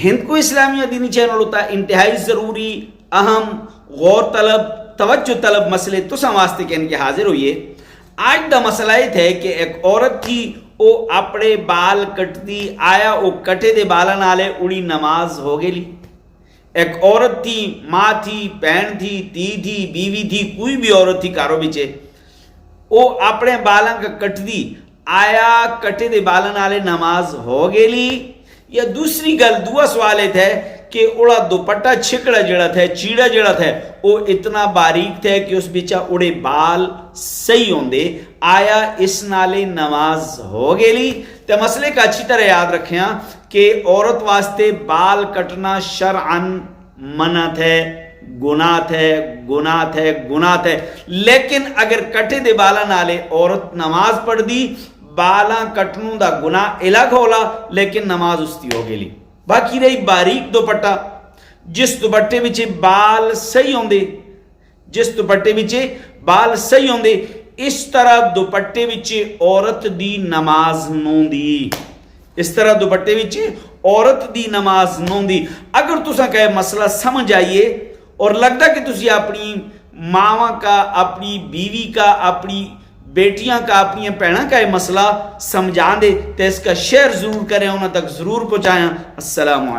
ہند کو اسلامیہ دینی چینل ہوتا ہے انتہائی ضروری اہم غور طلب توجہ طلب مسئلے تو واسطے کہنے کے حاضر ہوئیے. آج دا مسئلہ یہ تھے کہ ایک عورت تھی وہ اپنے بال کٹ دی آیا وہ کٹے دے بالا نالے اڑی نماز ہو گئی. ایک عورت تھی ماں تھی بہن تھی تی تھی بیوی تھی کوئی بھی عورت تھی کارو بچے وہ اپنے بالاں کا کٹ دی آیا کٹے دے بالا نالے نماز ہو گئی. یا دوسری گل دعا سوال ہے تھے کہ اڑا دوپٹہ چھکڑا جڑا تھا چیڑا جڑا تھا وہ اتنا باریک تھے کہ اس بیچا اڑے بال صحیح ہوندے آیا اس نالے نماز ہو گئی. تو مسئلے کا اچھی طرح یاد رکھیں کہ عورت واسطے بال کٹنا شرعن منع ہے گناہ ہے گناہ ہے گناہ ہے. لیکن اگر کٹے دے بالا نالے عورت نماز پڑھ دی بالاں کٹنوں دا گناہ الگ ہولا لیکن نماز اس دی ہو گئی. باقی رہی باریک دوپٹہ جس دوپٹے بچے بال صحیح ہوندے جس دوپٹے بچے بال صحیح ہوندے اس طرح دوپٹے بچے عورت دی نماز نوں دی اس طرح دوپٹے بچے عورت دی نماز نوں دی. اگر تساں کہے مسئلہ سمجھ آئیے اور لگتا کہ تسی اپنی ماواں کا اپنی بیوی کا اپنی بیٹیاں کا اپنی پہنا کا یہ مسئلہ سمجھان دے تو اس کا شیئر ضرور کریں انہوں تک ضرور پہنچائیں. السلام علیکم.